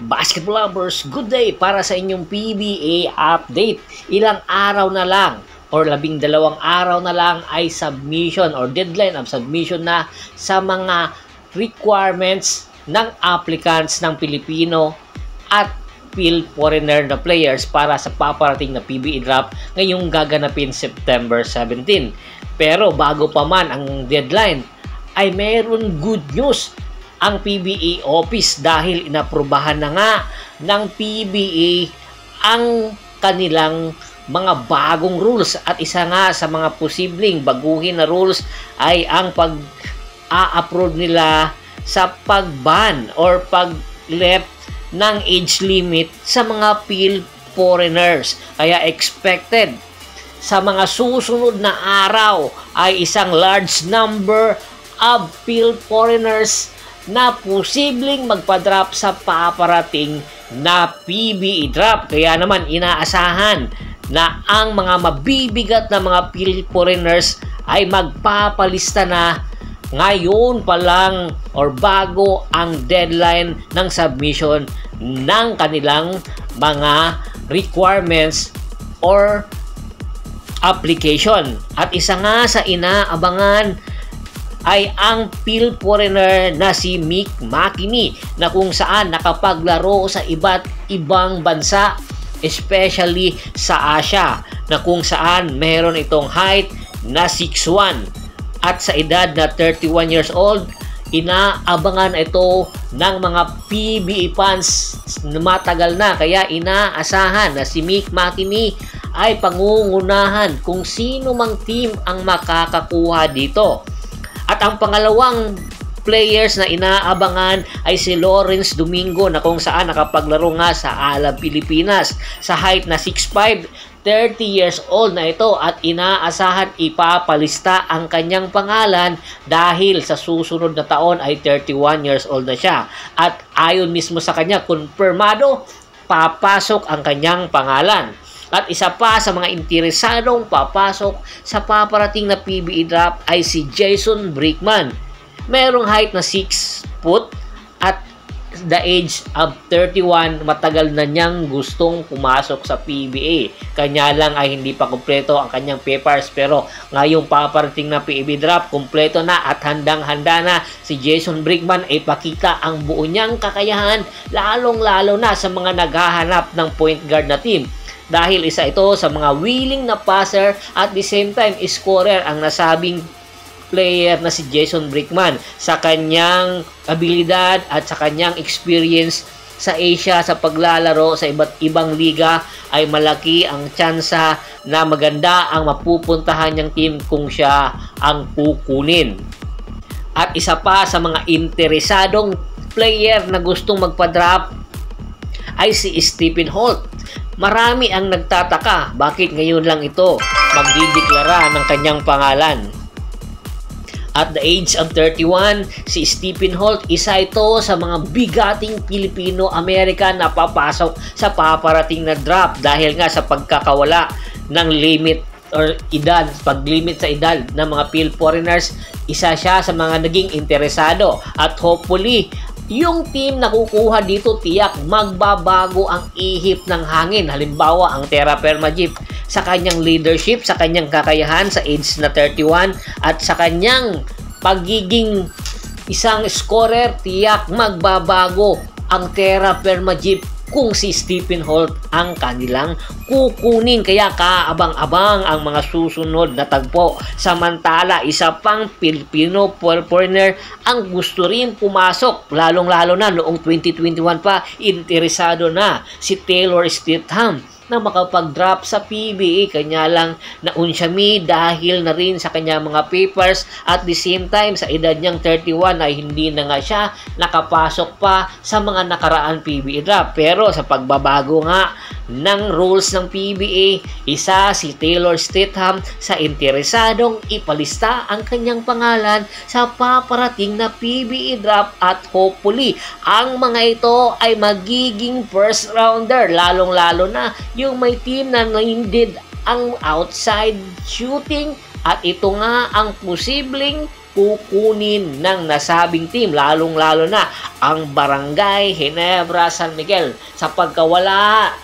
Basketball lovers, good day para sa inyong PBA update. Ilang araw na lang or 12 araw na lang ay submission or deadline of submission na sa mga requirements ng applicants ng Pilipino at foreigner na players para sa paparating na PBA draft ngayong gaganapin September 17. Pero bago pa man ang deadline ay mayroon good news ang PBA office dahil inaprubahan na nga ng PBA ang kanilang mga bagong rules at isa nga sa mga posibleng baguhin na rules ay ang pag-a-approve nila sa pag-ban or pag-left ng age limit sa mga foreigners. Kaya expected sa mga susunod na araw ay isang large number of foreigners na posibleng magpa-drop sa paparating na PBA draft. Kaya naman inaasahan na ang mga mabibigat na mga foreigners ay magpapalista na ngayon pa lang or bago ang deadline ng submission ng kanilang mga requirements or application. At isa nga sa inaabangan ay ang foreigner na si Mick McKinney na kung saan nakapaglaro sa iba't ibang bansa, especially sa Asia, na kung saan meron itong height na 6'1" at sa edad na 31 years old. Inaabangan ito ng mga PBA fans na matagal na, kaya inaasahan na si Mick McKinney ay pangungunahan kung sino mang team ang makakakuha dito. At ang pangalawang players na inaabangan ay si Lawrence Domingo na kung saan nakapaglaro nga sa Alab Pilipinas sa height na 6'5", 30 years old na ito at inaasahan ipapalista ang kanyang pangalan dahil sa susunod na taon ay 31 years old na siya. At ayon mismo sa kanya, konfirmado, papasok ang kanyang pangalan. At isa pa sa mga interesadong papasok sa paparating na PBA draft ay si Jason Brickman. Merong height na 6 foot at the age of 31, matagal na niyang gustong pumasok sa PBA. Kanya lang ay hindi pa kumpleto ang kanyang papers, pero ngayong paparating na PBA draft, kumpleto na at handang-handa na si Jason Brickman ay pakita ang buo niyang kakayahan, lalong-lalo na sa mga naghahanap ng point guard na team. Dahil isa ito sa mga willing na passer at the same time scorer ang nasabing player na si Jason Brickman sa kanyang abilidad at sa kanyang experience sa Asia sa paglalaro sa iba't ibang liga ay malaki ang tsansa na maganda ang mapupuntahan niyang team kung siya ang kukunin. At isa pa sa mga interesadong player na gustong magpa-draft ay si Stephen Holt. Marami ang nagtataka bakit ngayon lang ito magdideklara ng kanyang pangalan. At the age of 31, si Stephen Holt, isa ito sa mga bigating Pilipino-American na papasok sa paparating na draft dahil nga sa pagkakawala ng limit or edad, pag-limit sa edad ng mga foreigners. Isa siya sa mga naging interesado at hopefully yung team na kukuha dito tiyak magbabago ang ihip ng hangin. Halimbawa, ang Terra Firma Jeep sa kanyang leadership, sa kanyang kakayahan sa age na 31 at sa kanyang pagiging isang scorer, tiyak magbabago ang Terra Firma Jeep kung si Stephen Holt ang kanilang kukunin. Kaya kaabang-abang ang mga susunod na tagpo. Samantala, isa pang Filipino foreigner ang gusto rin pumasok, lalong-lalo na noong 2021 pa, interesado na si Taylor Stitham na makapag-drop sa PBA. Kanya lang naunsyami dahil na rin sa kanya mga papers at the same time sa edad niyang 31 ay hindi na nga siya nakapasok pa sa mga nakaraan PBA draft. Pero sa pagbabago nga ng rules ng PBA, isa si Taylor Stitham sa interesadong ipalista ang kanyang pangalan sa paparating na PBA draft at hopefully ang mga ito ay magiging first rounder, lalong-lalo na yung may team na needed ang outside shooting at ito nga ang posibleng kukunin ng nasabing team, lalong-lalo na ang Barangay Ginebra San Miguel. Sa pagkawala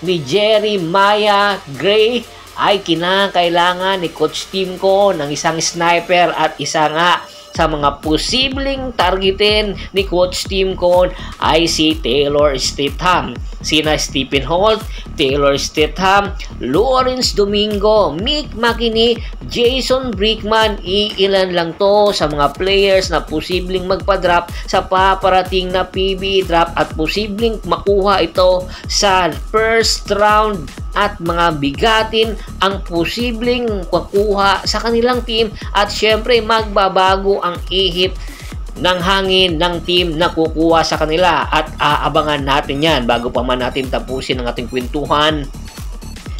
ni Jerry Maya Gray ay kinakailangan ni Coach Timco ng isang sniper at isa nga sa mga posibleng targetin ni Coach Timco ay si Taylor Stidham. Sina Stephen Holt, Taylor Stidham, Lawrence Domingo, Mick McKinney, Jason Brickman, iilan lang to sa mga players na posibleng magpa-drop sa paparating na PBA draft at posibleng makuha ito sa first round at mga bigatin ang posibleng makuha sa kanilang team at syempre magbabago ang ihip ng hangin ng team na kukuha sa kanila at aabangan natin yan bago pa man natin tapusin ang ating kwentuhan.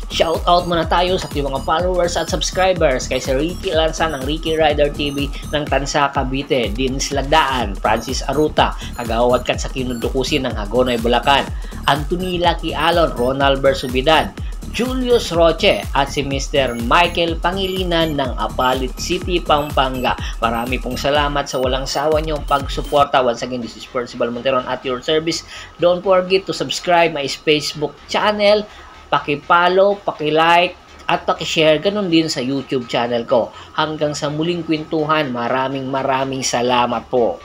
Shoutout muna tayo sa ating mga followers at subscribers kay Sir Ricky Lanza ng Ricky Rider TV ng Tansa, Cavite, Dins Lagdaan, Francis Aruta, Kagawad Kat sa Kinundukusin ng Hagonoy, Bulacan, Anthony Lucky Alon, Ronald Bersubidad, Julius Roche at si Mr. Michael Pangilinan ng Apalit City, Pampanga. Marami pong salamat sa walang sawa niyong pagsuporta. Once again, this is Percival Monteron at your service. Don't forget to subscribe my Facebook channel, paki-follow, paki-like at paki-share, ganun din sa YouTube channel ko. Hanggang sa muling kwentuhan, maraming salamat po.